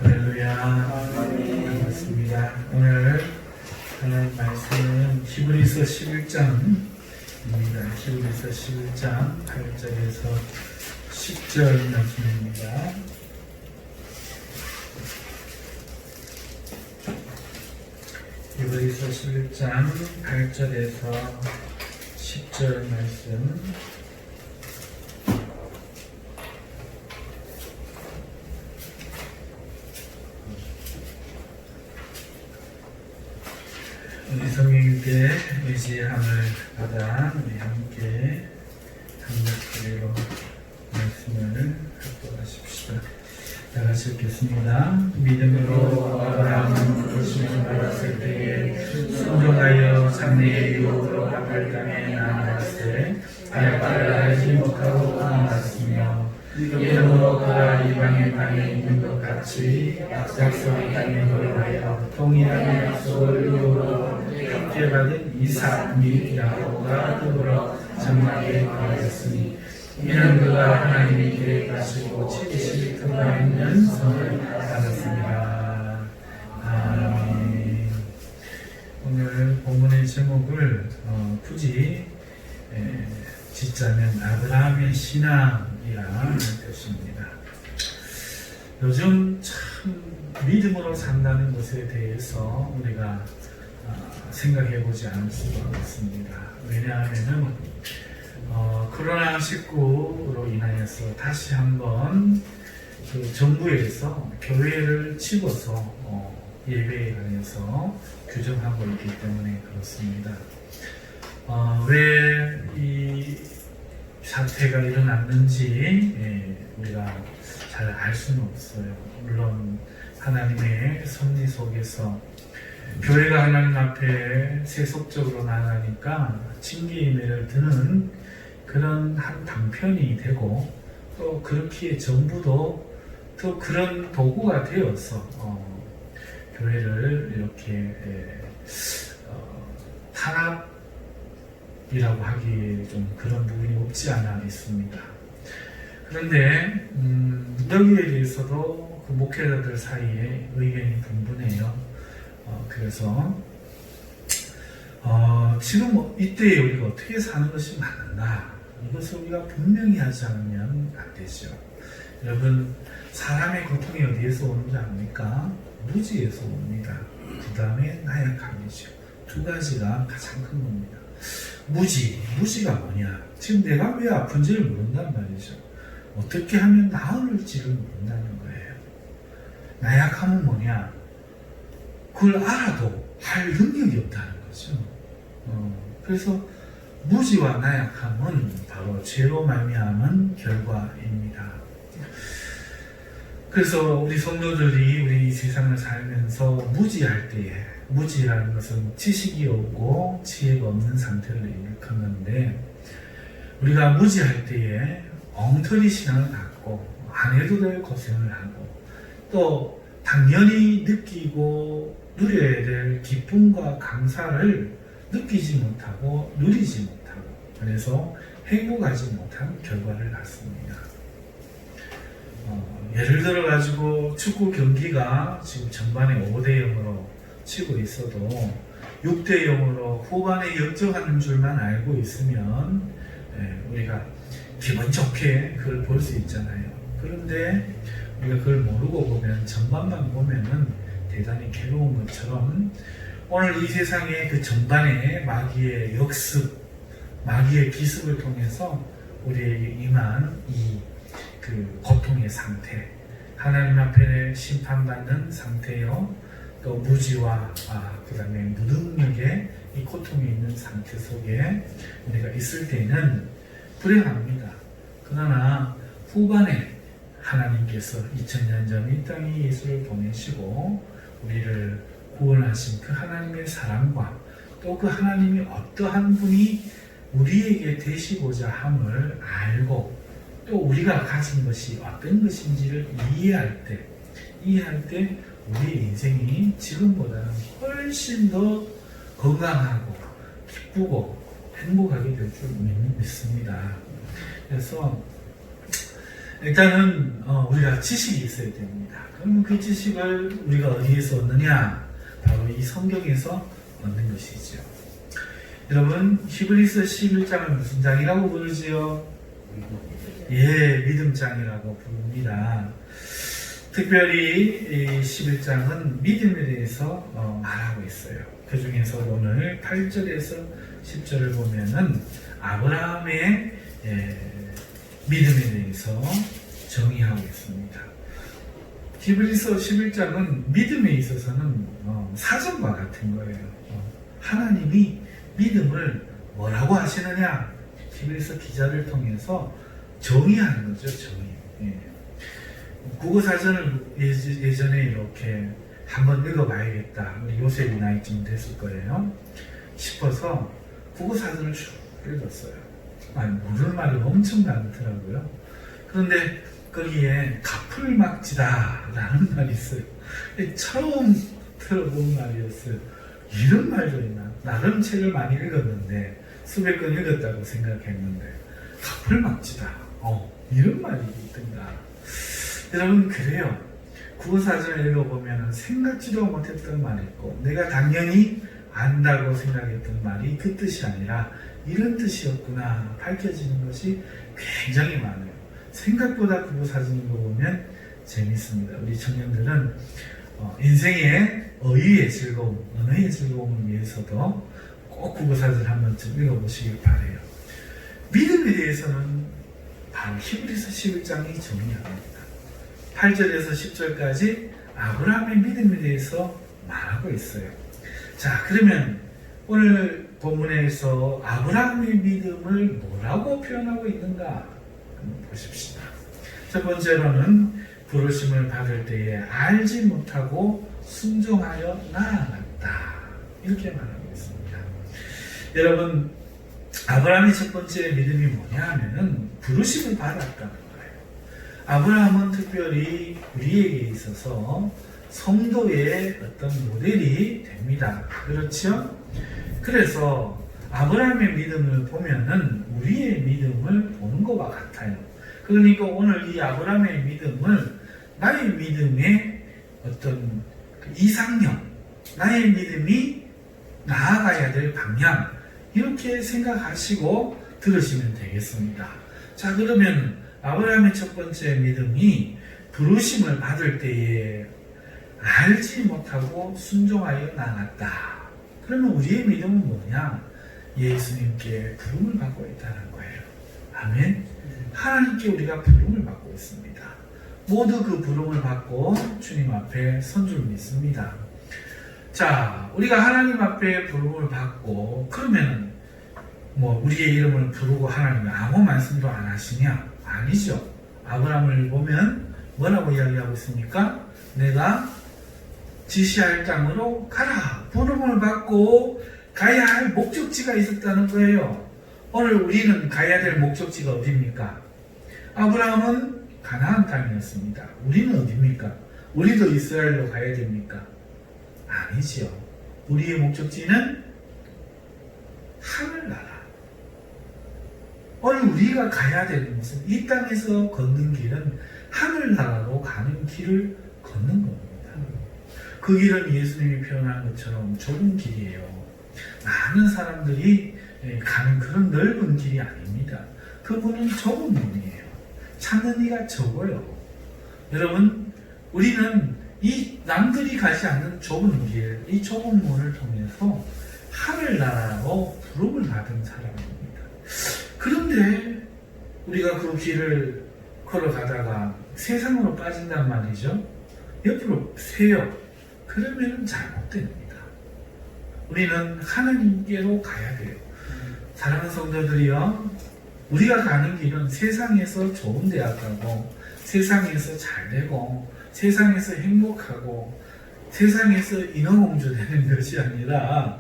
할렐루야. 반갑습니다. 오늘 하나님 말씀은 히브리서 11장입니다. 히브리서 11장 8절에서 10절 말씀입니다. 히브리서 11장 8절에서 10절 말씀. 우리 성령님께 의지함을 받아 우리 함께 한목소리로 말씀을 합독하십시다. 다 같이 읽겠습니다. 믿음으로 아브라함은 부르심을 받았을 때에 순종하여 장래의 유혹으로 악할 땅에 나아갔을 때 알바를 알지 못하고 도망갔으며 믿음으로 그가 이방의 땅에 있는 것 같이 약속의 땅에 거류하여 동일한 약속을 유혹으로 함께 받은 이삭 및 야곱과 더불어 장막에 거하였으니 이는 그가 하나님이 계획하시고 70일 그가 있는 성을 받았습니다. 아멘. 오늘 본문의 제목을 굳이 짓자면 아브라함의 신앙이라는 뜻입니다. 요즘 참 믿음으로 산다는 것에 대해서 우리가 생각해 보지 않을 수가 없습니다. 왜냐하면 코로나19로 인하여서 다시 한번 그 정부에서 교회를 집어서 예배에 관해서 규정하고 있기 때문에 그렇습니다. 왜 이 사태가 일어났는지 우리가 잘 알 수는 없어요. 물론 하나님의 섭리 속에서 교회가 하나님 앞에 세속적으로 나가니까 징계임해를 드는 그런 한 방편이 되고 또 그렇기에 정부도 또 그런 도구가 되어서 교회를 이렇게 탄압이라고 하기에 좀 그런 부분이 없지 않아 있습니다. 그런데 여기에 대해서도 그 목회자들 사이에 의견이 분분해요. 그래서 지금 이때에 우리가 어떻게 사는 것이 맞는가, 이것을 우리가 분명히 하지 않으면 안 되죠. 여러분, 사람의 고통이 어디에서 오는지 압니까? 무지에서 옵니다. 그 다음에 나약함이죠. 두 가지가 가장 큰 겁니다. 무지가 뭐냐? 지금 내가 왜 아픈지를 모른단 말이죠. 어떻게 하면 나을지를 모른다는 거예요. 나약함은 뭐냐? 그걸 알아도 할 능력이 없다는 거죠. 그래서 무지와 나약함은 바로 죄로 말미암은 결과입니다. 그래서 우리 성도들이 우리 이 세상을 살면서 무지할 때에, 무지라는 것은 지식이 없고 지혜가 없는 상태를 일컫는데, 우리가 무지할 때에 엉터리 신앙을 갖고 안 해도 될 고생을 하고 또 당연히 느끼고 누려야 될 기쁨과 감사를 느끼지 못하고 누리지 못하고, 그래서 행복하지 못한 결과를 낳습니다. 예를 들어 가지고 축구 경기가 지금 전반에 5대0으로 치고 있어도 6대0으로 후반에 역전하는 줄만 알고 있으면 우리가 기분 좋게 그걸 볼 수 있잖아요. 그런데 우리가 그걸 모르고 보면, 전반만 보면은 대단히 괴로운 것처럼 오늘 이 세상의 그 전반의 마귀의 역습, 마귀의 기습을 통해서 우리에게 임한 그 고통의 상태, 하나님 앞에 심판받는 상태요, 또 무지와 그 다음에 무능력의 이 고통이 있는 상태 속에 우리가 있을 때는 불행합니다. 그러나 후반에 하나님께서 2000년 전 이 땅에 예수를 보내시고 우리를 구원하신 그 하나님의 사랑과 또 그 하나님이 어떠한 분이 우리에게 되시고자 함을 알고 또 우리가 가진 것이 어떤 것인지를 이해할 때 우리의 인생이 지금보다는 훨씬 더 건강하고 기쁘고 행복하게 될 줄 믿습니다. 그래서 일단은 우리가 지식이 있어야 됩니다. 그러면 그 지식을 우리가 어디에서 얻느냐? 바로 이 성경에서 얻는 것이죠. 여러분, 히브리서 11장을 무슨 장이라고 부르지요? 예, 믿음장이라고 부릅니다. 특별히 이 11장은 믿음에 대해서 말하고 있어요. 그 중에서 오늘 8절에서 10절을 보면은 아브라함의 믿음에 대해서 정의하고 있습니다. 히브리서 11장은 믿음에 있어서는 사전과 같은 거예요. 하나님이 믿음을 뭐라고 하시느냐? 히브리서 기자를 통해서 정의하는 거죠. 정의. 국어사전을 예전에 이렇게 한번 읽어봐야겠다. 우리 요셉이 나이쯤 됐을 거예요. 싶어서 국어사전을 쭉 읽었어요. 모르는 말이 엄청 많더라고요. 그런데 거기에 가풀막지다 라는 말이 있어요. 처음 들어본 말이었어요. 이런 말도 있나? 나름 책을 많이 읽었는데 수백 권 읽었다고 생각했는데 가풀막지다. 이런 말이 있던가. 여러분, 그래요. 국어사전을 읽어보면 생각지도 못했던 말이 있고 내가 당연히 안다고 생각했던 말이 그 뜻이 아니라 이런 뜻이었구나 밝혀지는 것이 굉장히 많아요. 생각보다 국어사전 읽어보면 재밌습니다. 우리 청년들은 인생의 어휘의 즐거움, 언어의 즐거움을 위해서도 꼭 국어사전 한 번쯤 읽어보시길 바라요. 믿음에 대해서는 바로 히브리서 11장이 정의합니다. 8절에서 10절까지 아브라함의 믿음에 대해서 말하고 있어요. 자, 그러면 오늘 본문에서 아브라함의 믿음을 뭐라고 표현하고 있는가 한번 보십시다. 첫 번째로는 부르심을 받을 때에 알지 못하고 순종하여 나아갔다. 이렇게 말하고 있습니다. 여러분, 아브라함의 첫 번째 믿음이 뭐냐 하면은 부르심을 받았다는 거예요. 아브라함은 특별히 우리에게 있어서 성도의 어떤 모델이 됩니다. 그렇죠? 그래서 아브라함의 믿음을 보면은 우리의 믿음을 보는 것과 같아요. 그러니까 오늘 이 아브라함의 믿음을 나의 믿음의 어떤 그 이상형, 나의 믿음이 나아가야 될 방향, 이렇게 생각하시고 들으시면 되겠습니다. 자, 그러면 아브라함의 첫 번째 믿음이 부르심을 받을 때에 알지 못하고 순종하여 나갔다. 그러면 우리의 믿음은 뭐냐? 예수님께 부름을 받고 있다는 거예요. 아멘. 하나님께 우리가 부름을 받고 있습니다. 모두 그 부름을 받고 주님 앞에 선 줄 믿습니다. 자, 우리가 하나님 앞에 부름을 받고 그러면 우리의 이름을 부르고 하나님이 아무 말씀도 안 하시냐? 아니죠. 아브라함을 보면 뭐라고 이야기하고 있습니까? 내가 지시할 땅으로 가라. 부름을 받고 가야 할 목적지가 있었다는 거예요. 오늘 우리는 가야 될 목적지가 어디입니까? 아브라함은 가나안 땅이었습니다. 우리는 어디입니까? 우리도 이스라엘로 가야 됩니까? 아니지요. 우리의 목적지는 하늘나라. 오늘 우리가 가야 되는 것은 이 땅에서 걷는 길은 하늘나라로 가는 길을 걷는 겁니다. 그 길은 예수님이 표현한 것처럼 좁은 길이에요. 많은 사람들이 가는 그런 넓은 길이 아닙니다. 그분은 좁은 문이에요. 찾는 이가 적어요. 여러분, 우리는 이 남들이 가지 않는 좁은 길, 이 좁은 문을 통해서 하늘나라로 부름을 받은 사람입니다. 그런데 우리가 그 길을 걸어가다가 세상으로 빠진단 말이죠. 옆으로 새요. 그러면 잘못됩니다. 우리는 하나님께로 가야 돼요. 사랑하는 성도들이요, 우리가 가는 길은 세상에서 좋은 대학 가고 세상에서 잘되고 세상에서 행복하고 세상에서 인어공주 되는 것이 아니라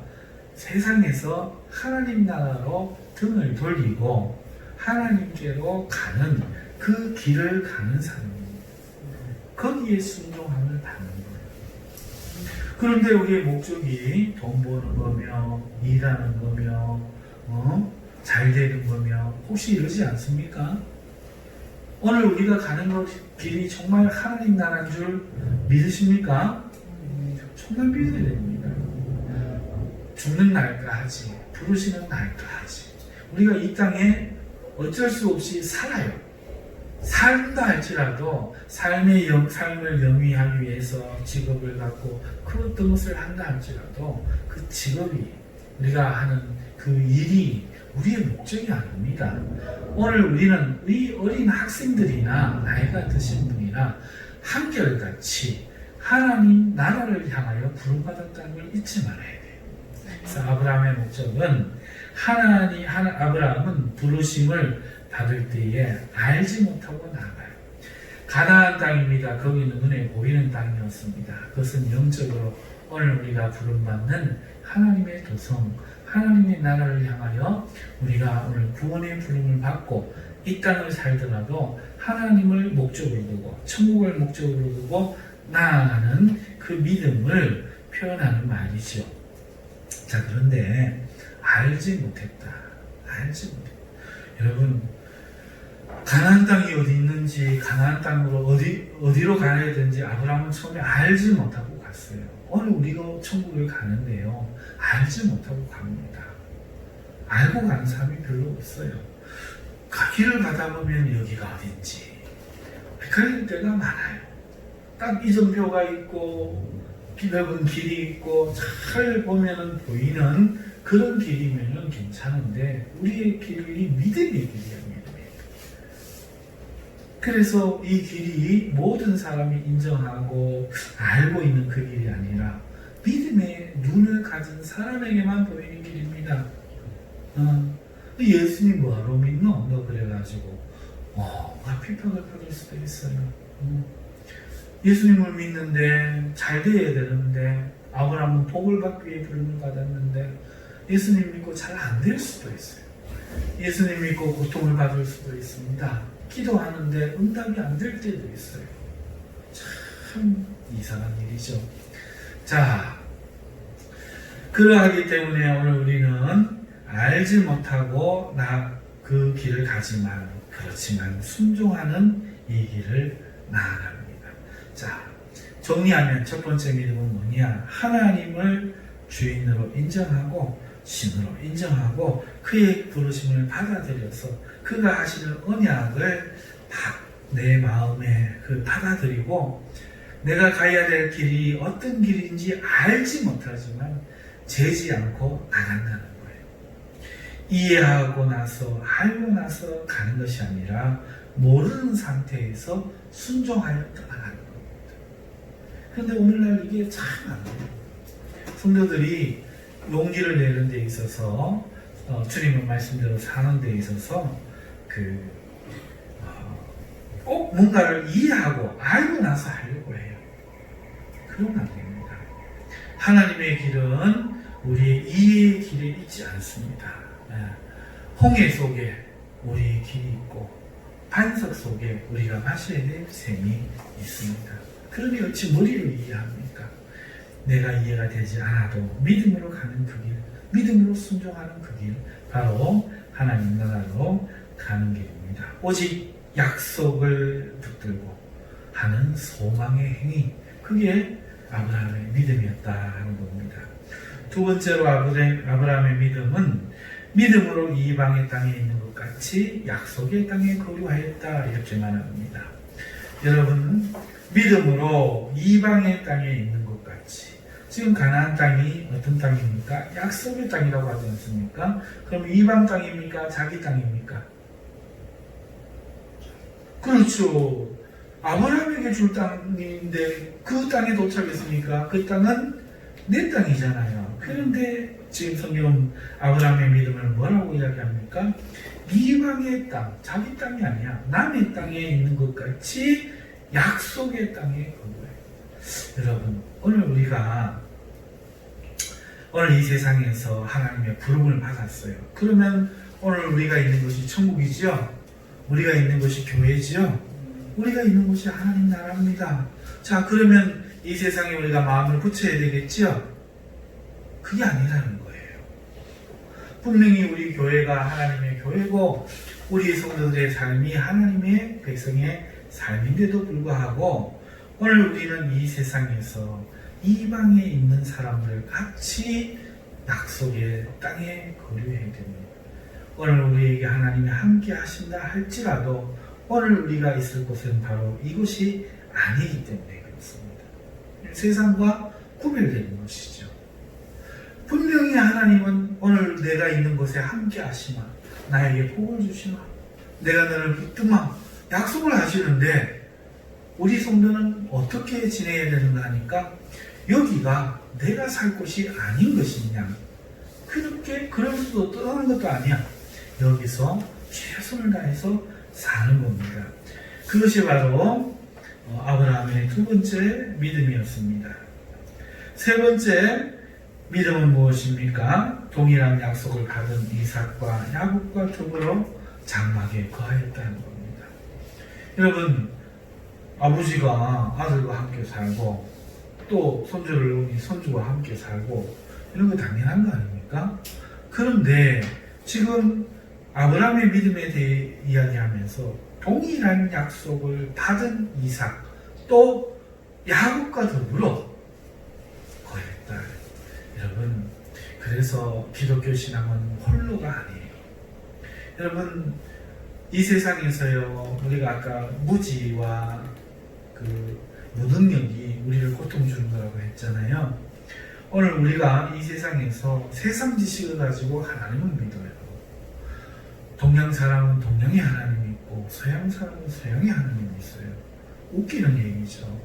세상에서 하나님 나라로 등을 돌리고 하나님께로 가는 그 길을 가는 사람입니다. 거기에 순종함을 받는 거예요. 그런데 우리의 목적이 돈 버는 거며 일하는 거며 잘 되는 거며 혹시 이러지 않습니까? 오늘 우리가 가는 길이 정말 하나님 나라인 줄 믿으십니까? 정말 믿어야 됩니다. 죽는 날까지, 부르시는 날까지 우리가 이 땅에 어쩔 수 없이 살아요. 산다 할지라도 삶을 영위하기 위해서 직업을 갖고 그 어떤 것을 한다 할지라도 그 직업이, 우리가 하는 그 일이 우리의 목적이 아닙니다. 오늘 우리는 이 어린 학생들이나 나이가 드신 분이나 한결같이 하나님 나라를 향하여 부름받았다는 걸 잊지 말아야 돼요. 그래서 아브라함의 목적은 아브라함은 부르심을 받을 때에 알지 못하고 나아가요. 가나안 땅입니다. 거기는 눈에 보이는 땅이었습니다. 그것은 영적으로 오늘 우리가 부름받는 하나님의 도성, 하나님의 나라를 향하여 우리가 오늘 구원의 부름을 받고 이 땅을 살더라도 하나님을 목적으로 두고 천국을 목적으로 두고 나아가는 그 믿음을 표현하는 말이죠. 자, 그런데 알지 못했다. 여러분, 가나안 땅이 어디 있는지, 가나안 땅으로 어디로 가야 되는지 아브라함은 처음에 알지 못하고 갔어요. 오늘 우리가 천국을 가는데요, 알지 못하고 갑니다. 알고 가는 사람이 별로 없어요. 길을 가다 보면 여기가 어딘지 헷갈릴 때가 많아요. 딱 이정표가 있고 넓은 길이 있고 잘 보면 보이는 그런 길이면 괜찮은데 우리의 길이 믿음의 길이야. 그래서 이 길이 모든 사람이 인정하고 알고 있는 그 길이 아니라 믿음의 눈을 가진 사람에게만 보이는 길입니다. 예수님 뭐하러 믿노? 너 그래가지고 비판을 받을 수도 있어요. 예수님을 믿는데 잘 돼야 되는데, 아브라함은 복을 받기 위해 부름을 받았는데 예수님 믿고 잘 안 될 수도 있어요. 예수님 믿고 고통을 받을 수도 있습니다. 기도하는데 응답이 안 될 때도 있어요. 참 이상한 일이죠. 자, 그러하기 때문에 오늘 우리는 알지 못하고 그 길을 가지만, 그렇지만 순종하는 이 길을 나아갑니다. 자, 정리하면 첫 번째 믿음은 뭐냐? 하나님을 주인으로 인정하고 신으로 인정하고 그의 부르심을 받아들여서 그가 하시는 언약을 내 마음에 받아들이고 내가 가야 될 길이 어떤 길인지 알지 못하지만 재지 않고 나간다는 거예요. 이해하고 나서 알고 나서 가는 것이 아니라 모르는 상태에서 순종하여 떠나가는 겁니다. 그런데 오늘날 이게 참 안 돼요. 성도들이 용기를 내는 데 있어서 주님의 말씀대로 사는 데 있어서 꼭 뭔가를 이해하고 알고 나서 하려고 해요. 그러면 안 됩니다. 하나님의 길은 우리의 이해의 길에 있지 않습니다. 홍해 속에 우리의 길이 있고 반석 속에 우리가 마셔야 될 샘이 있습니다. 그러니 어찌 머리로 이해합니까? 내가 이해가 되지 않아도 믿음으로 가는 그 길, 믿음으로 순종하는 그 길, 바로 하나님 나라로 가는 길입니다. 오직 약속을 붙들고 하는 소망의 행위, 그게 아브라함의 믿음이었다 하는 겁니다. 두 번째로 아브라함의 믿음은 믿음으로 이방의 땅에 있는 것 같이 약속의 땅에 거류하였다, 이렇게 말합니다. 여러분, 믿음으로 이방의 땅에 있는 것 같이, 지금 가나안 땅이 어떤 땅입니까? 약속의 땅이라고 하지 않습니까? 그럼 이방 땅입니까? 자기 땅입니까? 그렇죠. 아브라함에게 줄 땅인데 그 땅에 도착했으니까 그 땅은 내 땅이잖아요. 그런데 지금 성경은 아브라함의 믿음을 뭐라고 이야기합니까? 이방의 땅, 자기 땅이 아니야. 남의 땅에 있는 것 같이 약속의 땅에 거주해요. 여러분, 오늘 이 세상에서 하나님의 부름을 받았어요. 그러면 오늘 우리가 있는 곳이 천국이지요? 우리가 있는 곳이 교회지요? 우리가 있는 곳이 하나님 나라입니다. 자, 그러면 이 세상에 우리가 마음을 붙여야 되겠지요? 그게 아니라는 거예요. 분명히 우리 교회가 하나님의 교회고 우리 성도들의 삶이 하나님의 백성의 삶인데도 불구하고 오늘 우리는 이 세상에서 이방에 있는 사람들 같이 약속의 땅에 거류해야 됩니다. 오늘 우리에게 하나님이 함께 하신다 할지라도 오늘 우리가 있을 곳은 바로 이곳이 아니기 때문에 그렇습니다. 세상과 구별되는 것이죠. 분명히 하나님은 오늘 내가 있는 곳에 함께 하시마, 나에게 복을 주시마, 내가 너를 붙들마 약속을 하시는데 우리 성도는 어떻게 지내야 되는가 하니까 여기가 내가 살 곳이 아닌 것이냐, 그렇게 그럴 수도 떠나는 것도 아니야. 여기서 최선을 다해서 사는 겁니다. 그것이 바로 아브라함의 두 번째 믿음이었습니다. 세 번째 믿음은 무엇입니까? 동일한 약속을 받은 이삭과 야곱과 더불어 장막에 거하였다는 겁니다. 여러분, 아버지가 아들과 함께 살고 또 손주를 놓으니 손주와 함께 살고 이런 거 당연한 거 아닙니까? 그런데 지금 아브라함의 믿음에 대해 이야기하면서 동일한 약속을 받은 이삭 또 야곱과 더불어 거했다. 여러분, 그래서 기독교 신앙은 홀로가 아니에요. 여러분, 이 세상에서요, 우리가 아까 무지와 그 무능력이 우리를 고통 주는 거라고 했잖아요. 오늘 우리가 이 세상에서 세상 지식을 가지고 하나님을 믿어요. 동양 사람은 동양의 하나님이 있고 서양 사람은 서양의 하나님이 있어요. 웃기는 얘기죠.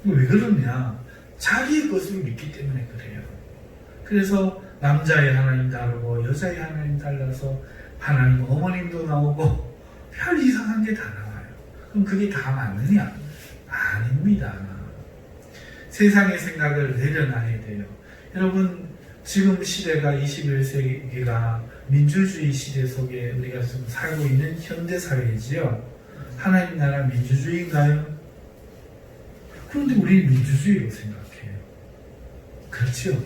왜 그러냐? 자기의 것을 믿기 때문에 그래요. 그래서 남자의 하나님 다르고 여자의 하나님 달라서 하나님 어머님도 나오고 별 이상한 게 다 나와요. 그럼 그게 다 맞느냐? 아닙니다. 세상의 생각을 내려놔야 돼요. 여러분, 지금 시대가 21세기가 민주주의 시대 속에 우리가 지금 살고 있는 현대사회이지요. 하나님 나라 민주주의인가요? 그런데 우리는 민주주의로 생각해요. 그렇죠?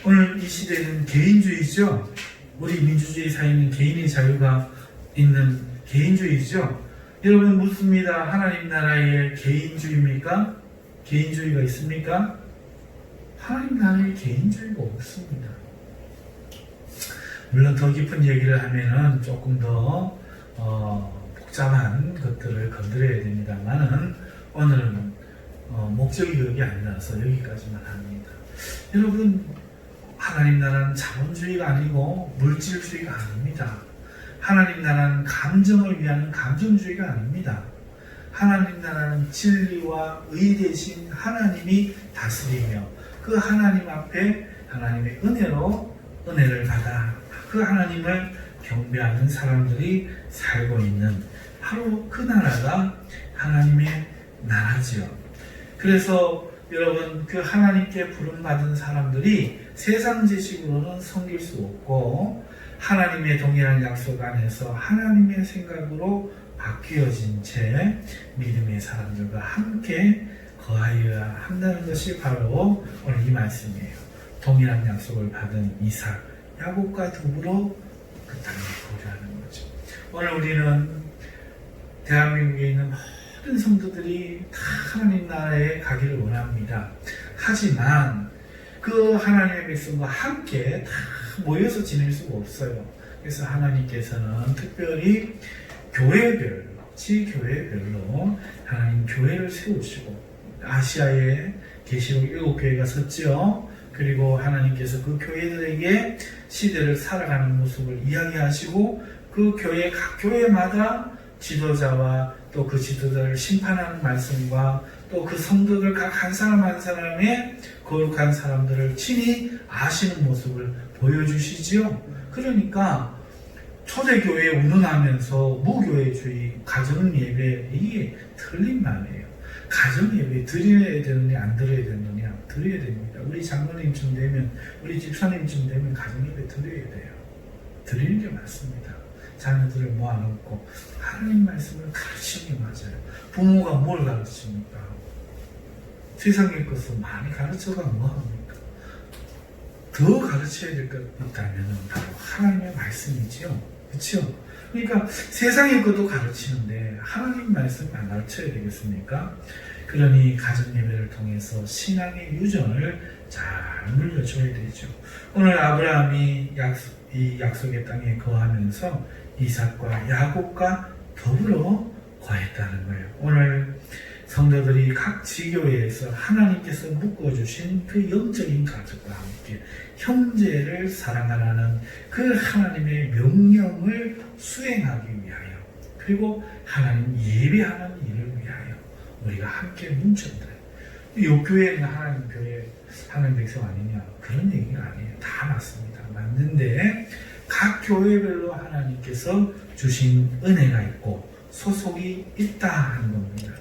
오늘 이 시대는 개인주의죠. 우리 민주주의 사회는 개인의 자유가 있는 개인주의죠. 여러분 묻습니다. 하나님 나라에 개인주의입니까? 개인주의가 있습니까? 하나님 나라에 개인주의가 없습니다. 물론 더 깊은 얘기를 하면은 조금 더 복잡한 것들을 건드려야 됩니다만은 오늘은 목적이 여기 아니라서 여기까지만 합니다. 여러분, 하나님 나라는 자본주의가 아니고 물질주의가 아닙니다. 하나님 나라는 감정을 위한 감정주의가 아닙니다. 하나님 나라는 진리와 의 대신 하나님이 다스리며 그 하나님 앞에 하나님의 은혜로 은혜를 받아 그 하나님을 경배하는 사람들이 살고 있는 바로 그 나라가 하나님의 나라지요. 그래서 여러분, 그 하나님께 부름받은 사람들이 세상 지식으로는 섬길 수 없고 하나님의 동일한 약속 안에서 하나님의 생각으로 바뀌어진 채 믿음의 사람들과 함께 거하여야 한다는 것이 바로 오늘 이 말씀이에요. 동일한 약속을 받은 이삭, 야곱과 더불어 그 땅에 거주하는 거죠. 오늘 우리는 대한민국에 있는 모든 성도들이 다 하나님 나라에 가기를 원합니다. 하지만 그 하나님의 백성과 함께 다 모여서 지낼 수가 없어요. 그래서 하나님께서는 특별히 교회별로, 지교회별로 하나님 교회를 세우시고 아시아에 계시록 7교회가 섰죠. 그리고 하나님께서 그 교회들에게 시대를 살아가는 모습을 이야기하시고 그 교회, 각 교회마다 지도자와 또 그 지도자를 심판하는 말씀과 또 그 성도들 각 한 사람 한 사람의 거룩한 사람들을 친히 아시는 모습을 보여주시지요. 그러니까 초대교회에 운운하면서 무교회주의, 가정예배, 이게 틀린 말이에요. 가정예배 드려야 되느냐 안 드려야 되느냐? 드려야 됩니다. 우리 장로님쯤 되면, 우리 집사님쯤 되면 가정예배 드려야 돼요. 드리는 게 맞습니다. 자녀들을 모아놓고 하나님 말씀을 가르치는 게 맞아요. 부모가 뭘 가르칩니까? 세상의 것을 많이 가르쳐가 뭐합니까? 더 가르쳐야 될 것 있다면 바로 하나님의 말씀이지요. 그렇죠? 그러니까 세상의 것도 가르치는데 하나님 말씀 안 가르쳐야 되겠습니까? 그러니 가정 예배를 통해서 신앙의 유전을 잘 물려줘야 되죠. 오늘 아브라함이 이 약속의 땅에 거하면서 이삭과 야곱과 더불어 거했다는 거예요. 오늘 성도들이 각 지교회에서 하나님께서 묶어주신 그 영적인 가족과 함께 형제를 사랑하라는 그 하나님의 명령을 수행하기 위하여, 그리고 하나님 예배하는 일을 위하여 우리가 함께 뭉쳤다. 이 교회는 하나님 교회, 하나님 백성 아니냐, 그런 얘기가 아니에요. 다 맞습니다. 맞는데 각 교회별로 하나님께서 주신 은혜가 있고 소속이 있다 하는 겁니다.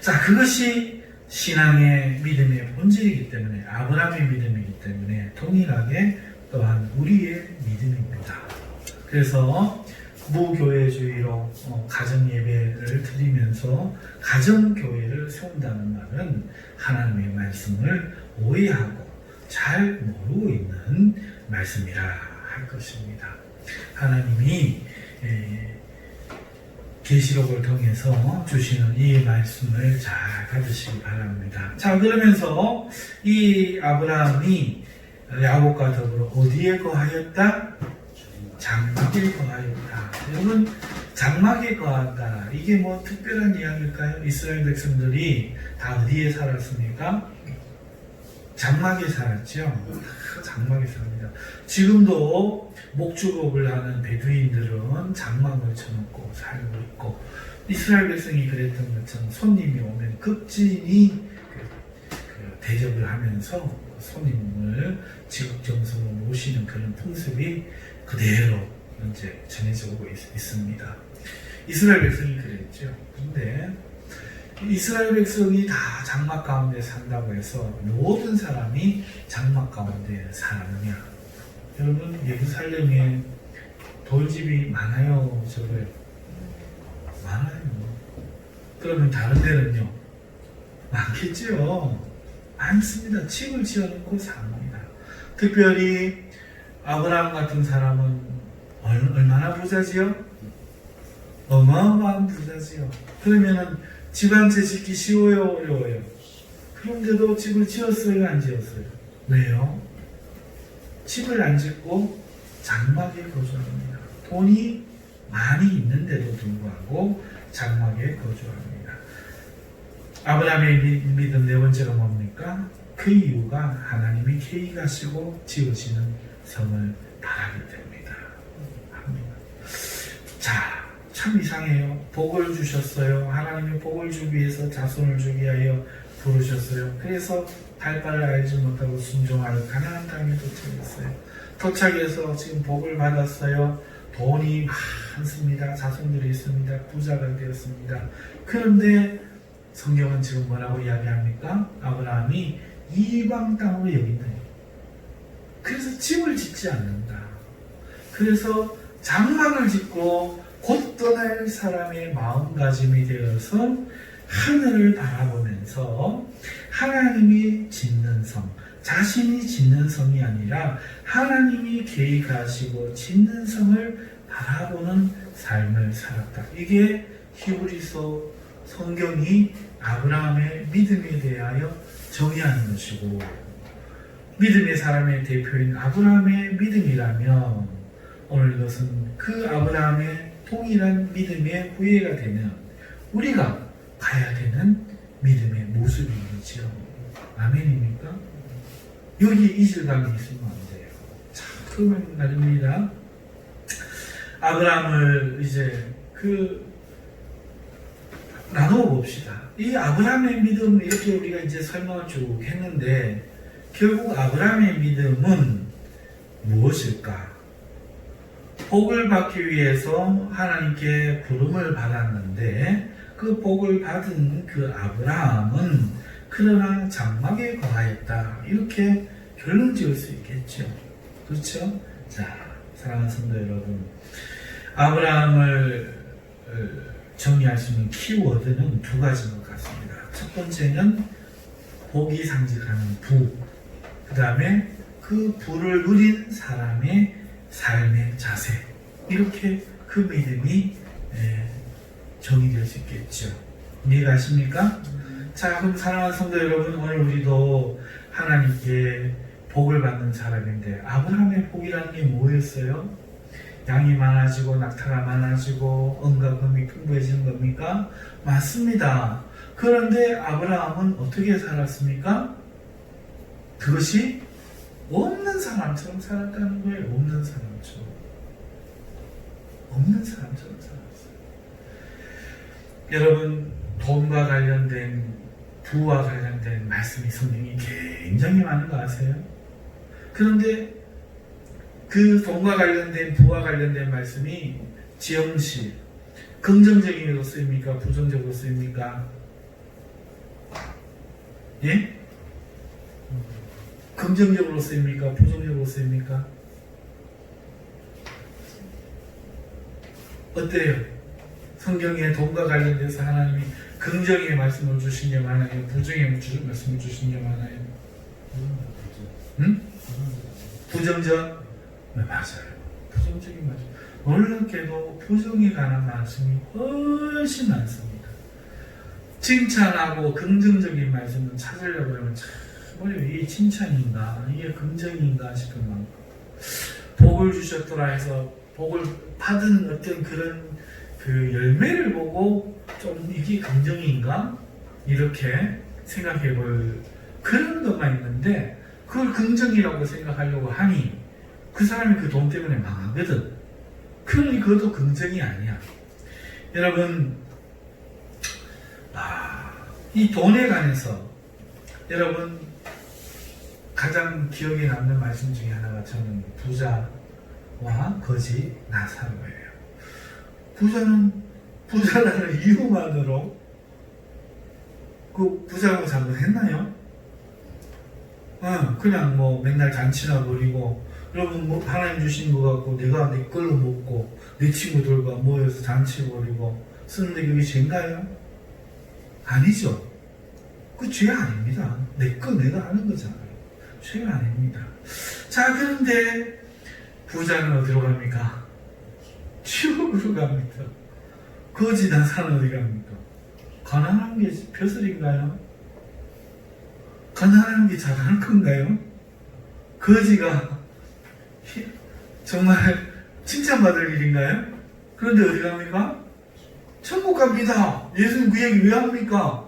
자, 그것이 신앙의 믿음의 본질이기 때문에, 아브라함의 믿음이기 때문에 동일하게 또한 우리의 믿음입니다. 그래서 무교회주의로 가정예배를 드리면서 가정교회를 세운다는 말은 하나님의 말씀을 오해하고 잘 모르고 있는 말씀이라 할 것입니다. 하나님이 계시록을 통해서 주시는 이 말씀을 잘 받으시기 바랍니다. 자, 그러면서 이 아브라함이 야곱과 더불어 어디에 거하였다? 장막에 거하였다. 여러분, 장막에 거한다. 이게 뭐 특별한 이야기일까요? 이스라엘 백성들이 다 어디에 살았습니까? 장막에 살았죠. 장막에 삽니다. 지금도 목축업을 하는 베두인들은 장막을 쳐놓고 살고 있고, 이스라엘 백성이 그랬던 것처럼 손님이 오면 급진히 대접을 하면서 손님을 지극정성으로 모시는 그런 풍습이 그대로 현재 전해져 오고 있습니다. 이스라엘 백성이 그랬죠. 근데 이스라엘 백성이 다 장막 가운데 산다고 해서 모든 사람이 장막 가운데 사느냐? 여러분, 예루살렘에 돌집이 많아요, 적어요? 많아요. 그러면 다른 데는요? 많겠죠. 많습니다. 집을 지어놓고 삽니다. 특별히 아브라함 같은 사람은 얼마나 부자지요? 어마어마한 부자지요. 그러면은 집 한 채 짓기 쉬워요, 어려워요? 그런데도 집을 지었어요, 안 지었어요? 왜요? 집을 안 짓고 장막에 거주합니다. 돈이 많이 있는데도 불구하고 장막에 거주합니다. 아브라함의 믿음 네 번째가 뭡니까? 그 이유가 하나님이 계획하시고 지으시는 성을 바라기 때문이다. 합니다. 자, 참 이상해요. 복을 주셨어요. 하나님이 복을 주기 위해서 자손을 주기 위하여 부르셨어요. 그래서 할 바를 알지 못하고 순종하여 가나안 땅에 도착했어요. 도착해서 지금 복을 받았어요. 돈이 많습니다. 자손들이 있습니다. 부자가 되었습니다. 그런데 성경은 지금 뭐라고 이야기합니까? 아브라함이 이방 땅으로 여긴다. 그래서 집을 짓지 않는다. 그래서 장막을 짓고 곧 떠날 사람의 마음가짐이 되어서 하늘을 바라보면서 하나님이 짓는 성, 자신이 짓는 성이 아니라 하나님이 계획하시고 짓는 성을 바라보는 삶을 살았다. 이게 히브리서 성경이 아브라함의 믿음에 대하여 정의하는 것이고, 믿음의 사람의 대표인 아브라함의 믿음이라면 오늘 이것은 그 아브라함의 동일한 믿음의 후예가 되는 우리가 가야 되는 믿음의 모습이죠. 아멘입니까? 여기 이질감이 있으면 안 돼요. 자, 그러면 말입니다. 아브라함을 이제 나누어 봅시다. 이 아브라함의 믿음, 이렇게 우리가 이제 설명을 쭉 했는데, 결국 아브라함의 믿음은 무엇일까? 복을 받기 위해서 하나님께 부름을 받았는데, 그 복을 받은 그 아브라함은 그러나 장막에 거하였다. 이렇게 결론 지을 수 있겠죠. 그렇죠? 자, 사랑하는 성도 여러분, 아브라함을 정리할 수 있는 키워드는 두 가지인 것 같습니다. 첫 번째는 복이 상징하는 부, 그 다음에 그 부를 누린 사람의 삶의 자세, 이렇게 그 믿음이 정의될 수 있겠죠. 이해가십니까? 자, 그럼 사랑하는 성도 여러분, 오늘 우리도 하나님께 복을 받는 사람인데, 아브라함의 복이라는 게 뭐였어요? 양이 많아지고 낙타가 많아지고 은과 금이 풍부해지는 겁니까? 맞습니다. 그런데 아브라함은 어떻게 살았습니까? 그것이 없는 사람처럼 살았다는 거예요. 없는 사람처럼. 없는 사람처럼 살았어요. 여러분, 돈과 관련된, 부와 관련된 말씀이 성경이 굉장히 많은 거 아세요? 그런데 그 돈과 관련된, 부와 관련된 말씀이 지형시, 긍정적으로 쓰입니까? 부정적으로 쓰입니까? 예? 긍정적으로 쓰입니까? 부정적으로 쓰입니까? 어때요? 성경에 돈과 관련돼서 하나님이 긍정의 말씀을 주신 게 많아요? 부정의 말씀을 주신 게 많아요? 응? 부정적? 네, 맞아요. 부정적인 말씀. 놀랍게도 부정에 관한 말씀이 훨씬 많습니다. 칭찬하고 긍정적인 말씀을 찾으려고 하면 참 어려워요. 이게 칭찬인가? 이게 긍정인가 싶을 만큼. 복을 주셨더라 해서 복을 받은 어떤 그런 그 열매를 보고 좀 이게 긍정인가? 이렇게 생각해 볼 그런 것만 있는데, 그걸 긍정이라고 생각하려고 하니 그 사람이 그 돈 때문에 망하거든. 그러니 그것도 긍정이 아니야. 여러분, 이 돈에 관해서 여러분 가장 기억에 남는 말씀 중에 하나가 저는 부자와 거지 나사로예요. 부자는 부자라는 이유만으로 그 부자고 잘못했나요? 그냥 뭐 맨날 잔치나 벌이고, 여러분 뭐 하나님 주신 거 갖고 내가 내 걸로 먹고 내 친구들과 모여서 잔치 벌이고 쓰는데 그게 죄인가요? 아니죠. 그 죄 아닙니다. 내 거 내가 하는 거잖아요. 죄가 아닙니다. 자, 그런데 부자는 어디로 갑니까? 지옥으로 갑니다. 거지 나사는 어디 갑니까? 가난한 게 벼슬인가요? 가난한 게 잘하는 건가요? 거지가 정말 칭찬받을 일인가요? 그런데 어디 갑니까? 천국 갑니다. 예수님 그 얘기 왜 합니까?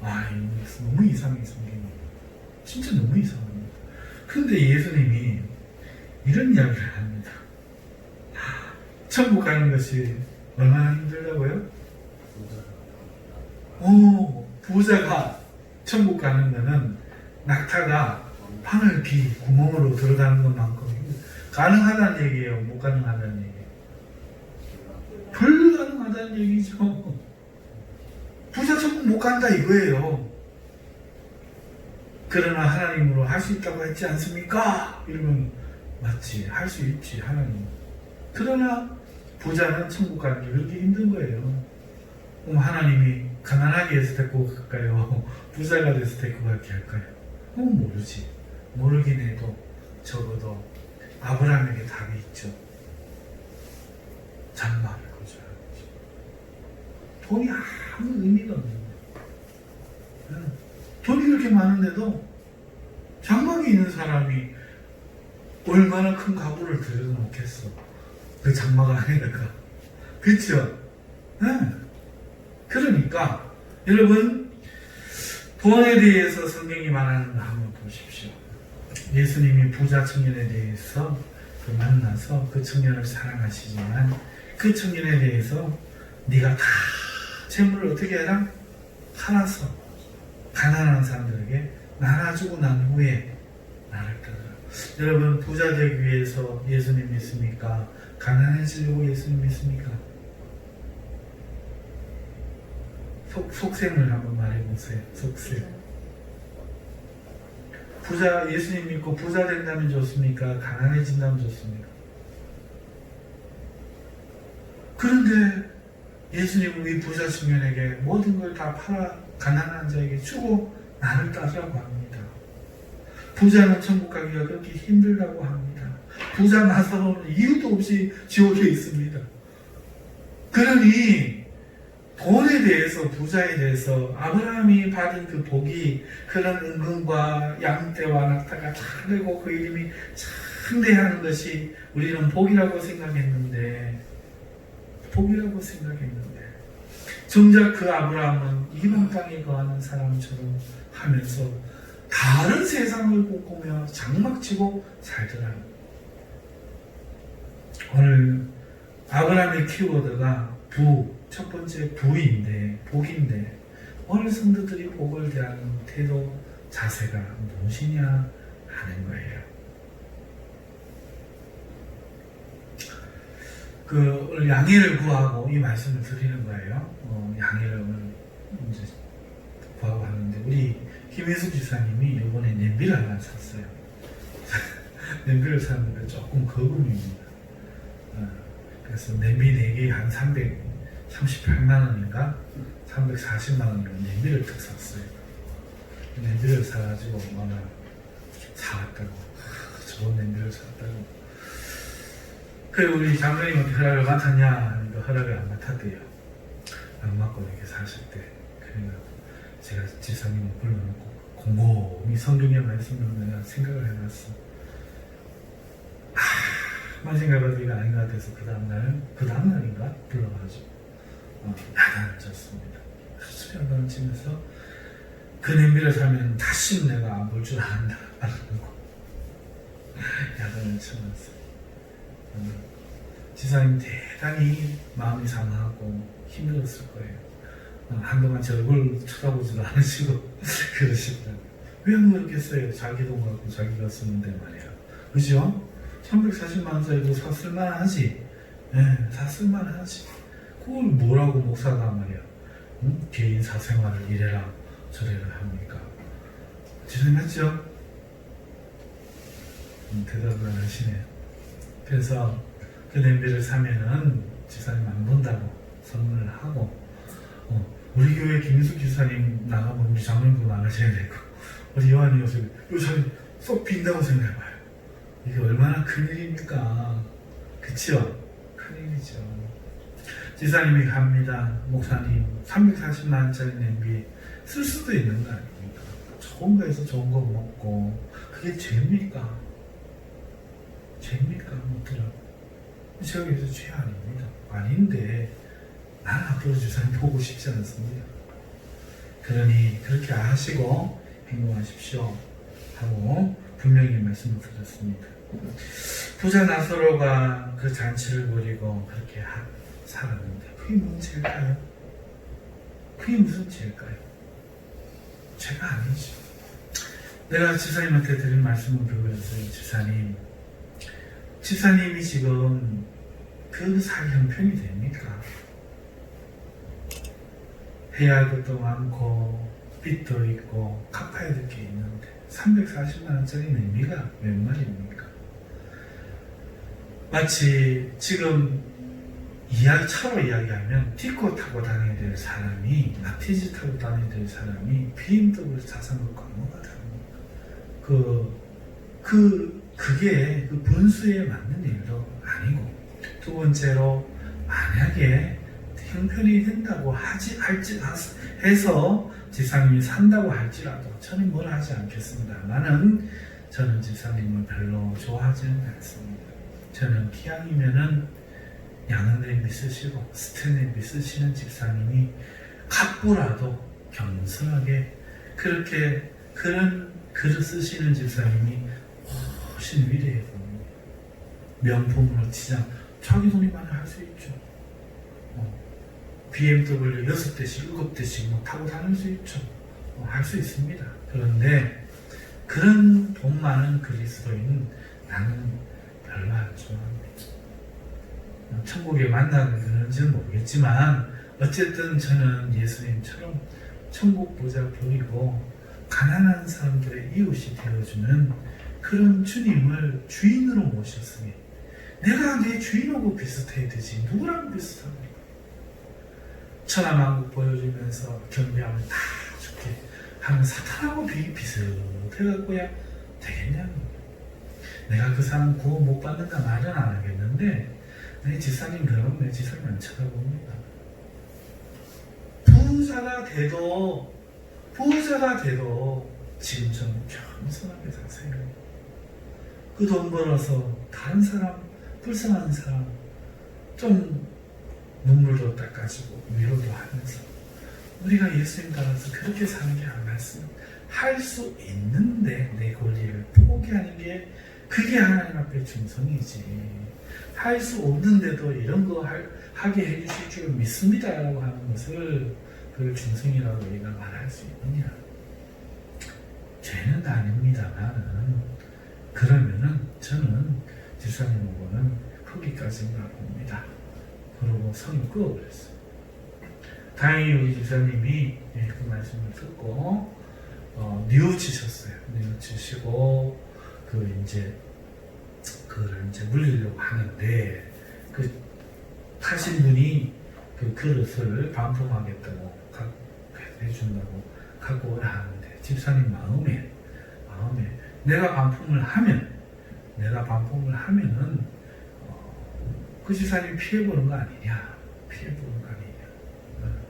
너무 이상해, 성경이. 진짜 너무 이상합니다. 그런데 예수님이 이런 이야기를 합니다. 천국 가는 것이 얼마나 힘들다고요? 부자가 천국 가는 거는 낙타가 하늘 귀 구멍으로 들어가는 것만큼 가능하다는 얘기예요? 못 가능하다는 얘기예요? 불가능하다는 얘기죠. 부자 천국 못 간다 이거예요. 그러나 하나님으로 할 수 있다고 했지 않습니까? 이러면 맞지, 할 수 있지 하나님. 그러나 부자는 천국 가는 게 그렇게 힘든 거예요. 그럼 하나님이 가난하게 해서 데리고 갈까요? 부자가 돼서 데리고 갈게 할까요? 모르지. 모르긴 해도 적어도 아브라함에게 답이 있죠. 장막을 거주하지. 돈이 아무 의미가 없는 거예요. 돈이 그렇게 많은데도 장막에 있는 사람이 얼마나 큰 가구를 들여놓겠어. 그 장막 안에다가. 그렇죠? 네. 그러니까 여러분, 돈에 대해서 성경이 말하는 거 한번 보십시오. 예수님이 부자 청년에 대해서 만나서 그 청년을 사랑하시지만 그 청년에 대해서 네가 다 재물을 어떻게 해라? 팔아서 가난한 사람들에게 나눠주고 난 후에 나를 따르라. 여러분, 부자 되기 위해서 예수님 믿습니까? 가난해지려고 예수님 믿습니까? 속셈을 한번 말해보세요. 속셈. 부자, 예수님 믿고 부자 된다면 좋습니까? 가난해진다면 좋습니까? 그런데 예수님은 이 부자 청년에게 모든 걸 다 팔아 가난한 자에게 주고 나를 따르라고 합니다. 부자는 천국 가기가 그렇게 힘들다고 합니다. 부자 나사로는 이유도 없이 지옥에 있습니다. 그러니 돈에 대해서, 부자에 대해서 아브라함이 받은 그 복이 그런 은근과 양떼와 낙타가 다르고 그 이름이 창대하는 것이 우리는 복이라고 생각했는데 정작 그 아브라함은 이방 땅에 거하는 사람처럼 하면서 다른 세상을 꿈꾸며 장막치고 살더라. 오늘 아브라함의 키워드가 첫 번째 복인데 오늘 성도들이 복을 대하는 태도, 자세가 무엇이냐 하는 거예요. 오늘 양해를 구하고 이 말씀을 드리는 거예요. 양해를 오늘 이제 구하고 하는데, 우리 김혜숙 지사님이 이번에 냄비를 하나 샀어요. 냄비를 샀는데 조금 거금입니다. 그래서 냄비 4개에 한 338만 원인가 340만 원이면 냄비를 딱 샀어요. 냄비를 사가지고 사왔다고, 좋은 냄비를 샀다고. 그래, 우리 장로님한테 허락을 맡았냐 하니까 허락을 안 맡았대요. 안 맡고 이렇게 사실 때. 그래서 제가 지사님을 불러놓고 곰곰이 성경의 말씀을 내가 생각을 해봤어. 만 생각해도 이거 아닌 것 같아서 그 다음날인가 불러가지고 야단을 쳤습니다. 그래서 야단을 치면서 그 냄비를 사면 다시 내가 안 볼 줄 안다 라고 야단을 쳐놨어요. 지사님 대단히 마음이 상하고 힘들었을 거예요. 한동안 제 얼굴 쳐다보지도 않으시고 그러시더라고요. 왜 안 그렇겠어요? 자기 돈 갖고 자기가 쓰는데 말이야. 그죠? 340만 원짜리도 샀을만 하지. 샀을만 하지. 그걸 뭐라고 목사가 말이야. 개인 사생활을 이래라 저래라 합니까? 지사님 맞죠? 대답을 안 하시네요. 그래서 그 냄비를 사면은 지사님 안 본다고 선물을 하고, 우리 교회 김수 기사님 나가면 우리 장로님도 나가셔야 되고, 우리 요한이 요새 쏙 빈다고 생각해봐요. 이게 얼마나 큰일입니까? 그치요? 큰일이죠. 지사님이 갑니다. 목사님 340만 원짜리 냄비 쓸 수도 있는 거 아닙니까? 좋은 거에서 좋은 거 먹고 그게 죄입니까? 죄입니까? 묻더라고. 제가 여기서 죄 아닙니다. 아닌데 나는 앞으로 지사님 보고 싶지 않습니다. 그러니 그렇게 하시고 행동하십시오 하고 분명히 말씀을 드렸습니다. 부자 나사로가 그 잔치를 벌이고 그렇게 살았는데 그게 무슨 죄일까요? 그게 무슨 죄일까요? 죄가 아니죠. 내가 지사님한테 드린 말씀은 그거였어요. 지사님이 지금 그 살 형편이 됩니까? 해야 할 것도 많고 빚도 있고 갚아야 될 게 있는데 340만 원짜리 냄비가 몇 말입니까? 마치 지금 차로 이야기하면 티코 타고 다녀야 될 사람이, 마티즈 타고 다녀야 될 사람이 BMW 자전거 뭐가 다릅니까? 그게 그 분수에 맞는 일도 아니고, 두 번째로 만약에 형편이 된다고 해서 지사님이 산다고 할지라도 저는 뭘 하지 않겠습니다만은 저는 지사님을 별로 좋아하지는 않습니다. 저는 기왕이면은 양은냄비 쓰시고 스텐냄비 쓰시는 집사님이 갑부라도 겸손하게 그렇게 그런 그릇 쓰시는 집사님이 훨씬 위대해 보입니다. 명품으로 치장 자기 돈이 많이 할 수 있죠. BMW 6대씩 7대씩 타고 다닐 수 있죠. 할 수 있습니다. 그런데 그런 돈 많은 그리스도인 나는 별로 안 좋아합니다. 천국에 만나는지는 모르겠지만 어쨌든 저는 예수님처럼 천국 보좌 버리고 가난한 사람들의 이웃이 되어주는 그런 주님을 주인으로 모셨으니 내가 내 주인하고 비슷해야 되지 누구랑 비슷합니까? 천하만국 보여주면서 경배하면 다 좋게 하는 사탄하고 비슷해갖고야 되겠냐고. 내가 그 사람 구원 못 받는다 말은 안 하겠는데 내 집사님 그러면 내 집사님 안 쳐다봅니다. 부자가 돼도 지금처럼 겸손하게 사세요. 그 돈 벌어서 다른 사람, 불쌍한 사람 좀 눈물도 닦아주고 위로도 하면서 우리가 예수님 따라서 그렇게 사는 게 안 말씀 할 수 있는데 내 권리를 포기하는 게 그게 하나님 앞에 충성이지. 할 수 없는데도 이런 거 하게 해주실 줄 믿습니다 라고 하는 것을 그걸 충성이라고 우리가 말할 수 있느냐. 죄는 아닙니다만 그러면은 저는 집사님하고는 거기까지인가 봅니다. 그러고 성을 끄어버렸어요. 다행히 우리 집사님이 그 말씀을 듣고 뉘우치셨어요. 뉘우치시고 그거를 이제 물리려고 하는데 그 하신 분이 그 그릇을 반품하겠다고 해준다고 갖고 오라 하는데 집사님 마음에 내가 반품을 하면은 그 집사님 피해보는 거 아니냐,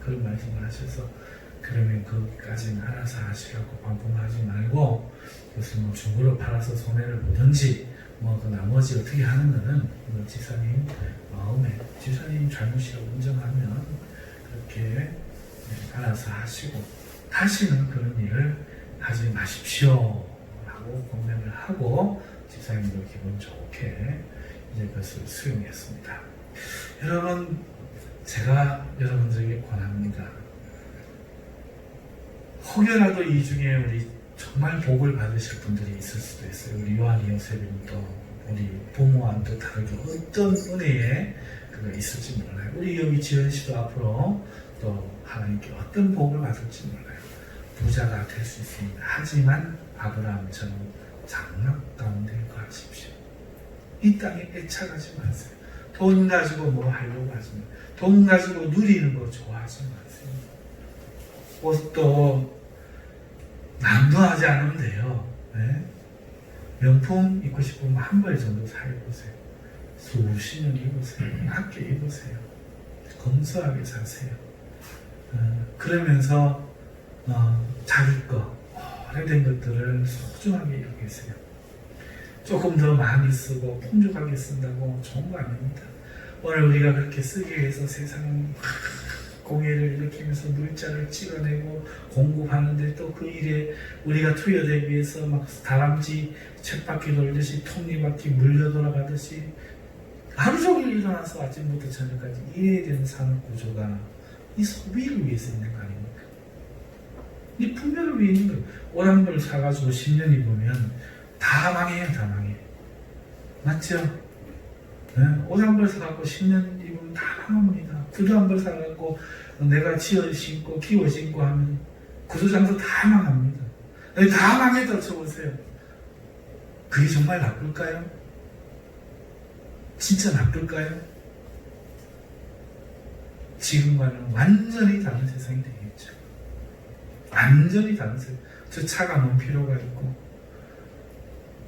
그런 말씀을 하셔서 그러면 거기까지는 알아서 하시라고 반품하지 말고 그것을 뭐 중고로 팔아서 손해를 보든지 뭐 그 나머지 어떻게 하는 거는 집사님 마음에 집사님 잘못이라고 인정하면 그렇게 알아서 하시고 다시는 그런 일을 하지 마십시오 라고 공명을 하고 집사님도 기분 좋게 이제 그것을 수용했습니다. 여러분, 제가 여러분들에게 권합니다. 혹여라도 이 중에 우리 정말 복을 받으실 분들이 있을 수도 있어요. 우리 요한 요셉님도 우리 부모와도 다르게 어떤 은혜에 그가 있을지 몰라요. 우리 여기 지은 씨도 앞으로 또 하나님께 어떤 복을 받을지 몰라요. 부자가 될 수 있습니다. 하지만 아브라함처럼 장막 가운데 거하십시오. 이 땅에 애착하지 마세요. 돈 가지고 뭐 하려고 하지 마세요. 돈 가지고 누리는 거 좋아하지 마세요. 옷도 남도 하지 않으면 돼요. 네? 명품 입고 싶으면 한 벌 정도 사 입으세요. 수십 년 입으세요. 아껴 입으세요. 검소하게 사세요. 그러면서 자기 거 오래된 것들을 소중하게 여기세요. 조금 더 많이 쓰고 풍족하게 쓴다고 좋은 거 아닙니다. 오늘 우리가 그렇게 쓰기 위해서 세상 공예를 일으키면서 물자를 찍어내고 공급하는데 또 그 일에 우리가 투여되기 위해서 막 다람쥐 쳇바퀴 돌듯이 톱니바퀴 물려 돌아가듯이 하루 종일 일어나서 아침부터 저녁까지 일해야 되는 산업 구조가 이 소비를 위해서 있는 거 아닙니까? 이 풍요를 위해 있는 거예요. 옷 한 벌 사가지고 10년 입으면 다 망해요, 다 망해. 맞죠? 네? 옷 한 벌 사갖고 10년 입으면 다 망합니다. 구두 한 벌 사갖고 내가 지어 신고 키워 신고 하면 구두 장사 다 망합니다. 다 망했다고 쳐보세요. 그게 정말 나쁠까요? 진짜 나쁠까요? 지금과는 완전히 다른 세상이 되겠죠. 완전히 다른 세상. 저 차가 뭔 필요가 있고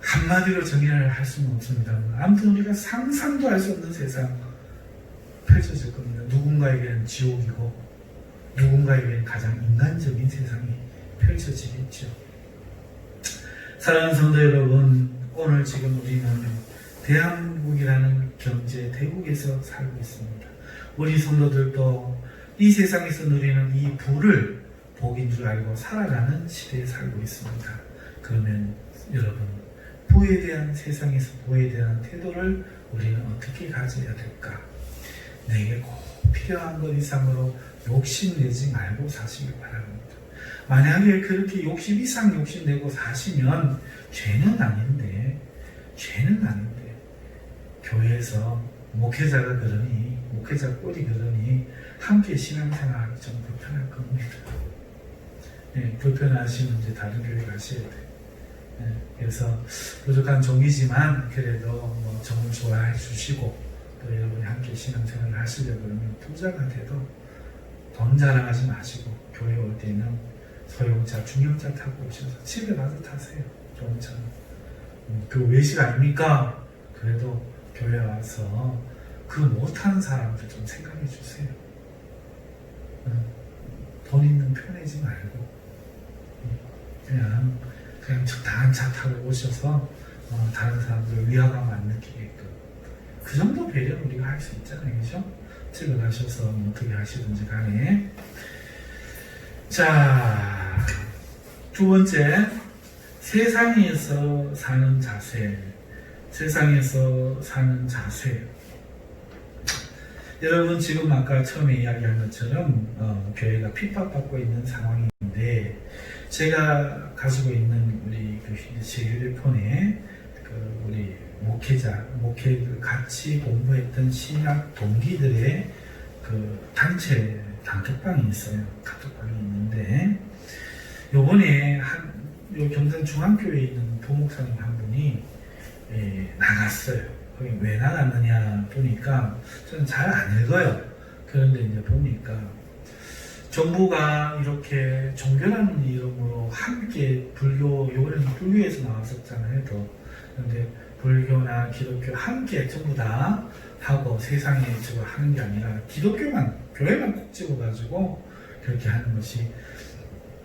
한마디로 정의를 할 수는 없습니다. 아무튼 우리가 상상도 할 수 없는 세상 펼쳐질 겁니다. 누군가에게는 지옥이고 누군가에게는 가장 인간적인 세상이 펼쳐지겠죠. 사랑하는 성도 여러분, 오늘 지금 우리는 대한민국이라는 경제 대국에서 살고 있습니다. 우리 성도들도 이 세상에서 누리는 이 부를 복인 줄 알고 살아가는 시대에 살고 있습니다. 그러면 여러분, 부에 대한 세상에서 부에 대한 태도를 우리는 어떻게 가져야 될까? 내게 꼭 필요한 것 이상으로 욕심내지 말고 사시길 바랍니다. 만약에 그렇게 욕심 이상 욕심내고 사시면 죄는 아닌데 교회에서 목회자가 그러니 목회자 꼴이 그러니 함께 신앙생활하기 좀 불편할 겁니다. 네, 불편하시면 이제 다른 교회 가셔야 돼요. 네, 그래서 부족한 종이지만 그래도 뭐 정을 좋아해 주시고 또 여러분이 함께 신앙생활을 하시려고 그러면 부자가 돼도 돈 자랑하지 마시고 교회 올 때는 소형차, 중형차 타고 오셔서 집에 가서 타세요. 좋은 차는. 그 외식 아닙니까? 그래도 교회 와서 그 못하는 사람들 좀 생각해 주세요. 돈 있는 편이지 말고 그냥 적당한 차 타고 오셔서 다른 사람들 위화감 안 느끼게끔 그 정도 배려는 우리가 할 수 있잖아요. 그죠? 집에 가셔서 어떻게 하시든지 간에. 자, 두 번째, 세상에서 사는 자세. 세상에서 사는 자세. 여러분 지금 아까 처음에 이야기한 것처럼 교회가 핍박받고 있는 상황인데 제가 가지고 있는 우리 제 휴대폰에 우리 목회 같이 공부했던 신학 동기들의 단체 단톡방이 있어요. 카톡방이 있는데 요번에 요 경산 중앙교회에 있는 부목사님 한 분이 나갔어요. 거기 왜 나갔느냐 보니까 저는 잘 안 읽어요. 그런데 이제 보니까 정부가 이렇게 종교라는 이름으로 함께 요번에는 불교에서 나왔었잖아요. 그런데 불교나 기독교 함께 전부 다 하고 세상에 저거 하는 게 아니라 기독교만 교회만 콕 집어가지고 그렇게 하는 것이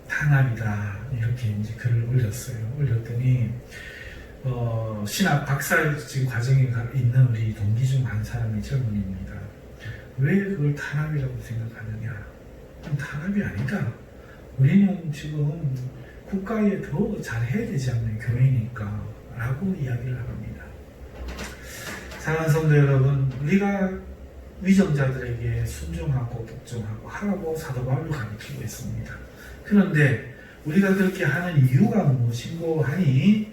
탄압이다 이렇게 이제 글을 올렸어요. 올렸더니 신학 박사 지금 과정에 있는 우리 동기 중 한 사람이 젊은입니다. 왜 그걸 탄압이라고 생각하느냐? 탄압이 아니다. 우리는 지금 국가에 더 잘해야 되지 않나요? 교회니까 라고 이야기를 합니다. 사랑하는 성도 여러분, 우리가 위정자들에게 순종하고 복종하고 하라고 사도 바울로 가르치고 있습니다. 그런데 우리가 그렇게 하는 이유가 무엇인고 하니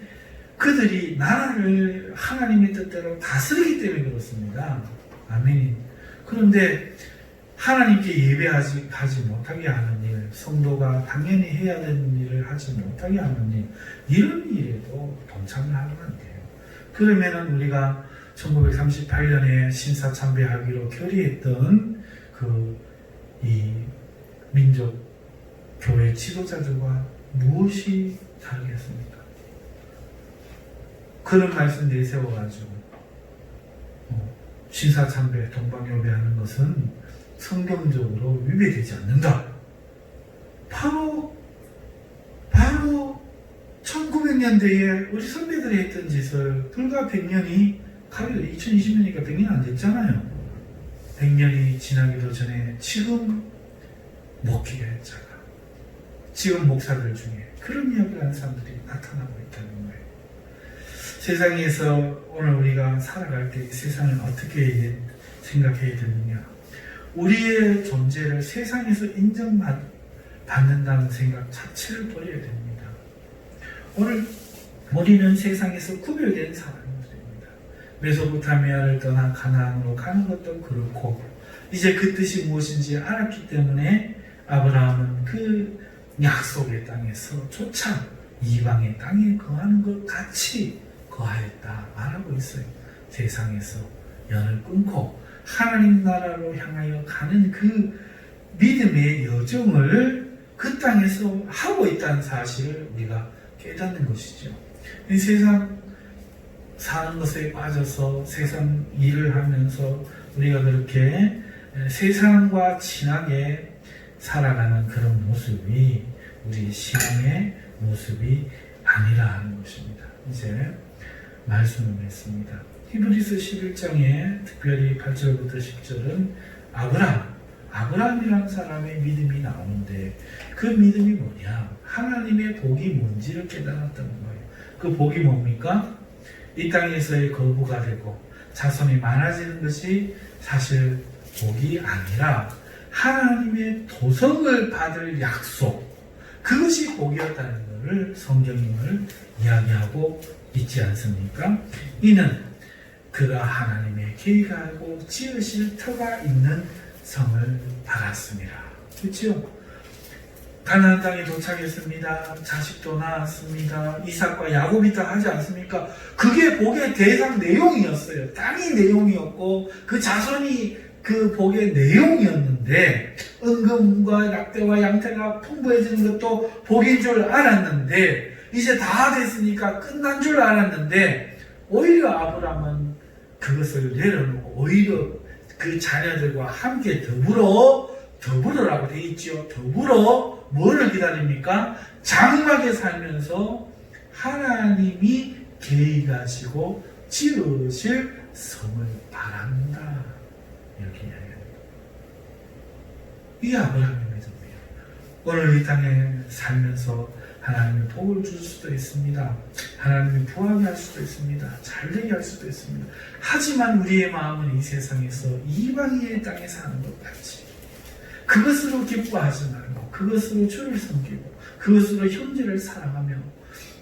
그들이 나라를 하나님의 뜻대로 다스리기 때문에 그렇습니다. 아멘. 그런데 하나님께 예배하지 못하게 하는 일, 성도가 당연히 해야 되는 일을 하지 못하게 하는 일, 이런 일에도 동참을 하면 안 돼요. 그러면은 우리가 1938년에 신사참배하기로 결의했던 이 민족 교회 지도자들과 무엇이 다르겠습니까? 그런 말씀 내세워가지고 신사참배, 동방요배하는 것은 성경적으로 위배되지 않는다. 바로 1900년대에 우리 선배들이 했던 짓을 불과 100년이 2020년이니까 100년 안 됐잖아요. 100년이 지나기도 전에 지금 목회자가 지금 목사들 중에 그런 이야기를 하는 사람들이 나타나고 있다는 거예요. 세상에서 오늘 우리가 살아갈 때 이 세상을 어떻게 생각해야 되느냐? 우리의 존재를 세상에서 인정받는다는 생각 자체를 버려야 됩니다. 오늘 우리는 세상에서 구별된 사람들입니다. 메소포타미아를 떠나 가나안으로 가는 것도 그렇고 이제 그 뜻이 무엇인지 알았기 때문에 아브라함은 그 약속의 땅에서 조차 이방의 땅에 거하는 것 같이 거하였다 말하고 있어요. 세상에서 연을 끊고 하나님 나라로 향하여 가는 그 믿음의 여정을 그 땅에서 하고 있다는 사실을 우리가 깨닫는 것이죠. 이 세상 사는 것에 빠져서 세상 일을 하면서 우리가 그렇게 세상과 친하게 살아가는 그런 모습이 우리 신앙의 모습이 아니라 하는 것입니다. 이제 말씀을 맺습니다. 히브리서 11장에 특별히 8절부터 10절은 아브라함이라는 사람의 믿음이 나오는데 그 믿음이 뭐냐? 하나님의 복이 뭔지를 깨달았다는 거예요. 그 복이 뭡니까? 이 땅에서의 거부가 되고 자손이 많아지는 것이 사실 복이 아니라 하나님의 도성을 받을 약속, 그것이 복이었다는 것을 성경님을 이야기하고 있지 않습니까? 이는 그가 하나님의 계획하고 지으실 터가 있는 성을 받았습니다. 그렇죠? 가나안 땅에 도착했습니다. 자식도 낳았습니다. 이삭과 야곱이 다 하지 않습니까? 그게 복의 대상 내용이었어요. 땅이 내용이었고 그 자손이 그 복의 내용이었는데 은금과 낙대와 양태가 풍부해지는 것도 복인 줄 알았는데 이제 다 됐으니까 끝난 줄 알았는데 오히려 아브라함은 그것을 내려놓고 오히려 그 자녀들과 함께 더불어라고 돼 있죠. 더불어 뭐를 기다립니까? 장막에 살면서 하나님이 계획하시고 지으실 성을 바란다. 이렇게 이야기합니다. 이 아브라함의 믿음이에요. 오늘 이 땅에 살면서 하나님이 복을 줄 수도 있습니다. 하나님이 부하게 할 수도 있습니다. 잘되게 할 수도 있습니다. 하지만 우리의 마음은 이 세상에서 이방인의 땅에 사는 것 같이 그것으로 기뻐하지 말고 그것으로 주를 섬기고 그것으로 현재를 사랑하며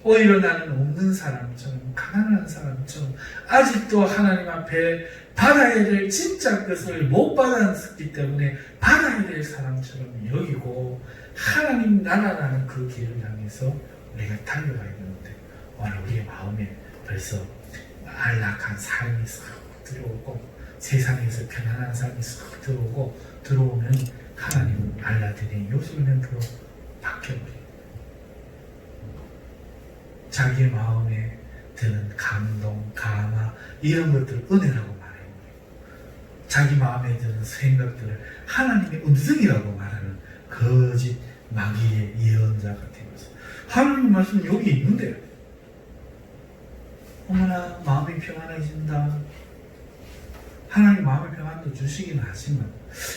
오히려 나는 없는 사람처럼 가난한 사람처럼 아직도 하나님 앞에 받아야 될 진짜 것을 못 받았기 때문에 받아야 될 사람처럼 여기고 하나님 나라라는 그 길을 향해서 우리가 달려가야 되는데 오늘 우리의 마음에 벌써 안락한 삶이 싹 들어오고 세상에서 편안한 삶이 싹 들어오면 하나님은 알라딘의 요술멘트로 바뀌어버려요. 자기의 마음에 드는 감동, 감화 이런 것들을 은혜라고 말해요. 자기 마음에 드는 생각들을 하나님의 음성이라고 말하는 거짓 마귀의 예언자가 되면서 하나님 말씀 여기 있는데 어머나 마음이 평안해진다. 하나님 마음의 평안도 주시긴 하지만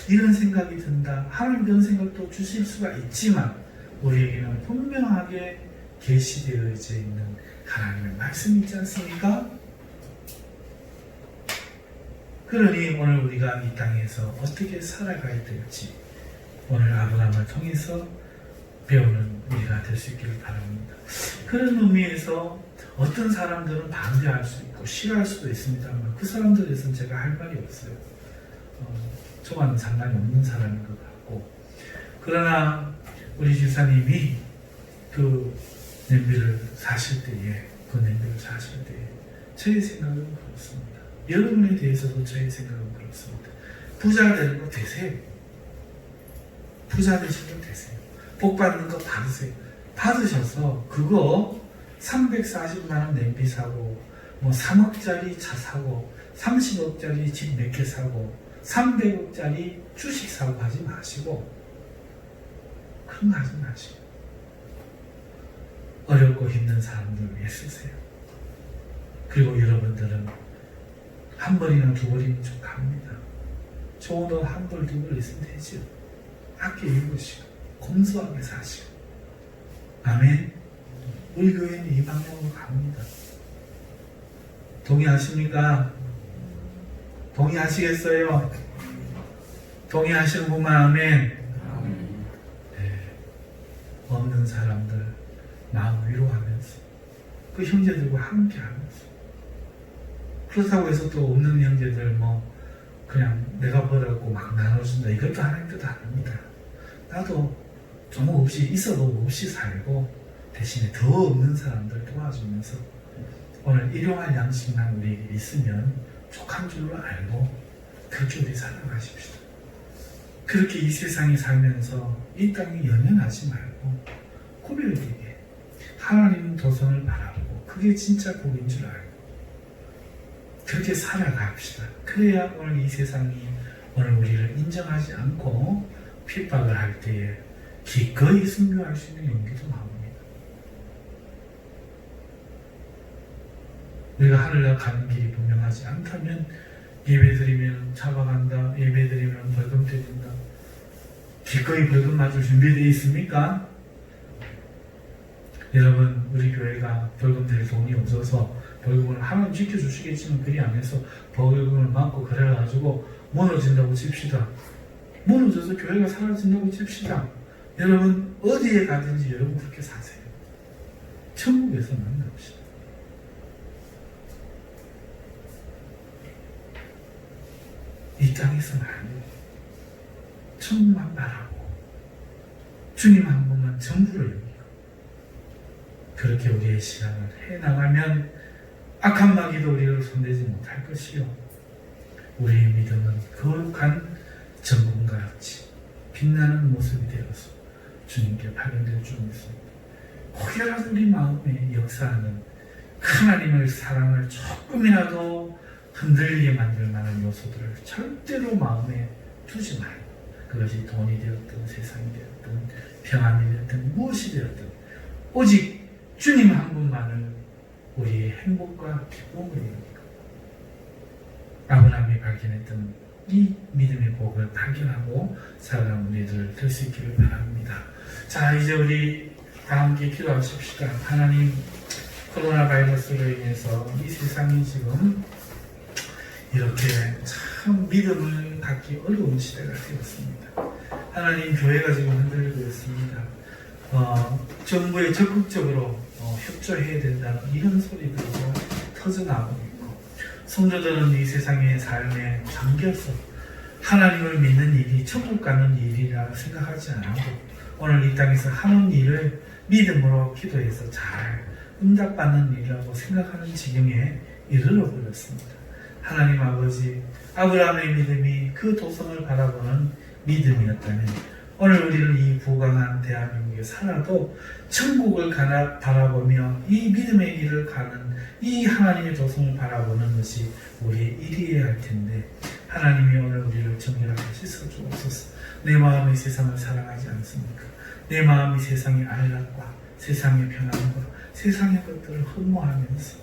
이런 생각이 든다. 하나님 그런 생각도 주실 수가 있지만 우리에게는 분명하게 계시되어 있는 하나님의 말씀이 있지 않습니까? 그러니 오늘 우리가 이 땅에서 어떻게 살아가야 될지 오늘 아브라함을 통해서 배우는 우리가 될 수 있기를 바랍니다. 그런 의미에서 어떤 사람들은 반대할 수 있고 싫어할 수도 있습니다만 그 사람들에 대해서는 제가 할 말이 없어요. 저와는 상관이 없는 사람인 것 같고 그러나 우리 집사님이 그 냄비를 사실 때에 저의 생각은 그렇습니다. 여러분에 대해서도 저의 생각은 그렇습니다. 부자 되는 거 되세요. 부자 되시면 되세요. 복 받는 거 받으세요. 받으셔서 그거 340만 원 냄비 사고 뭐 3억짜리 차 사고 30억짜리 집 몇 개 사고 300억짜리 주식 사고 하지 마시고 그런 거 하지 마시고 어렵고 힘든 사람들 위해 쓰세요. 그리고 여러분들은 한 벌이나 두 벌이면 좀 갑니다. 좋은 옷 한 벌, 두 벌 있으면 되죠. 아껴 입으시고 검소하게 사시고 아멘. 우리 교회는 이 방향으로 갑니다. 동의하십니까? 동의하시겠어요? 동의하시는 분만 아멘. 네. 없는 사람들 마음 위로하면서 그 형제들과 함께 하면서 그렇다고 해서 또 없는 형제들 뭐 그냥 내가 벌었고 막 나눠준다 이것도 하나님 뜻 아닙니다. 나도 좀 없이 있어도 없이 살고 대신에 더 없는 사람들 도와주면서 오늘 일용할 양식만 우리에게 있으면 족한 줄로 알고 그렇게 우리 살아가십시다. 그렇게 이 세상에 살면서 이 땅에 연연하지 말고 구별되게 하나님 도성을 바라보고 그게 진짜 복인 줄 알고 그렇게 살아갑시다. 그래야 오늘 이 세상이 오늘 우리를 인정하지 않고 핍박을 할 때에 기꺼이 순교할 수 있는 용기도 나옵니다. 우리가 하늘나라 가는 길이 분명하지 않다면 예배드리면 잡아간다, 예배드리면 벌금 때린다. 기꺼이 벌금 맞을 준비되어 있습니까? 여러분, 우리 교회가 벌금 낼 돈이 없어서 벌금을 하나님 지켜주시겠지만 그리 안 해서 벌금을 맞고 그래가지고 무너진다고 칩시다. 무너져서 교회가 사라진다고 칩시다. 여러분 어디에 가든지 여러분 그렇게 사세요. 천국에서 만납시다. 이 땅에서는 아니에요. 천국만 바라고 주님 한 분만 전부를 여기고 그렇게 우리의 신앙을 해나가면 악한 마귀도 우리를 손대지 못할 것이요 우리의 믿음은 거룩한 정금과 같이 빛나는 모습이 되어서 주님께 발견될 줄 믿습니다. 혹여라도 우리 마음에 역사하는 하나님의 사랑을 조금이라도 흔들리게 만들 만한 요소들을 절대로 마음에 두지 말고, 그것이 돈이 되었든 세상이 되었든 평안이 되었든 무엇이 되었든 오직 주님 한 분만을 우리의 행복과 기쁨으로 여기고, 아브라함이 발견했던 이 믿음의 복을 발견하고 살아가는 우리들 될 수 있기를 바랍니다. 자, 이제 우리 다 함께 기도하십시다. 하나님, 코로나 바이러스로 인해서 이 세상이 지금 이렇게 참 믿음을 갖기 어려운 시대가 되었습니다. 하나님, 교회가 지금 흔들리고 있습니다. 정부에 적극적으로 협조해야 된다는 이런 소리들도 터져나오고 있고, 성도들은 이 세상의 삶에 잠겨서 하나님을 믿는 일이 천국 가는 일이라 생각하지 않고 오늘 이 땅에서 하는 일을 믿음으로 기도해서 잘 응답받는 일이라고 생각하는 지경에 이르러 버렸습니다. 하나님 아버지, 아브라함의 믿음이 그 도성을 바라보는 믿음이었다면 오늘 우리는 이 부강한 대한민국에 살아도 천국을 바라보며 이 믿음의 길을 가는 이 하나님의 도성을 바라보는 것이 우리의 일이어야 할 텐데, 하나님이 오늘 우리를 정결하게 씻어주옵소서. 내 마음이 세상을 사랑하지 않습니까? 내 마음이 세상의 안락과 세상의 평안과 세상의 것들을 흠모하면서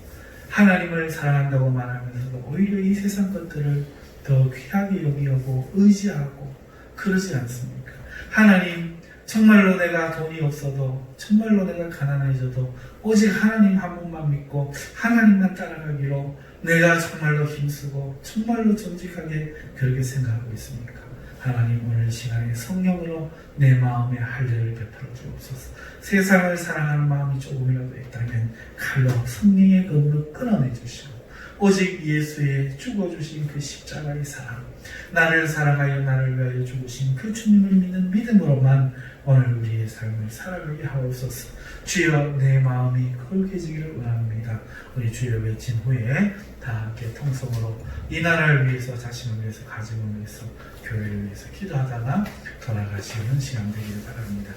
하나님을 사랑한다고 말하면서도 오히려 이 세상 것들을 더 귀하게 여기고 의지하고 그러지 않습니까? 하나님, 정말로 내가 돈이 없어도, 정말로 내가 가난해져도 오직 하나님 한 분만 믿고 하나님만 따라가기로 내가 정말로 힘쓰고 정말로 정직하게 그렇게 생각하고 있습니까? 하나님, 오늘 시간에 성령으로 내 마음에 할례를 베풀어 주옵소서. 세상을 사랑하는 마음이 조금이라도 있다면 칼로 성령의 검으로 끊어내 주시고 오직 예수의 죽어주신 그 십자가의 사랑, 나를 사랑하여 나를 위하여 죽으신 그 주님을 믿는 믿음으로만 오늘 우리의 삶을 살아가게 하옵소서. 주여, 내 마음이 거룩해지기를 원합니다. 우리 주여 외친 후에 다 함께 통성으로 이 나라를 위해서, 자신을 위해서, 가정을 위해서, 교회를 위해서 기도하다가 돌아가시는 시간 되기를 바랍니다.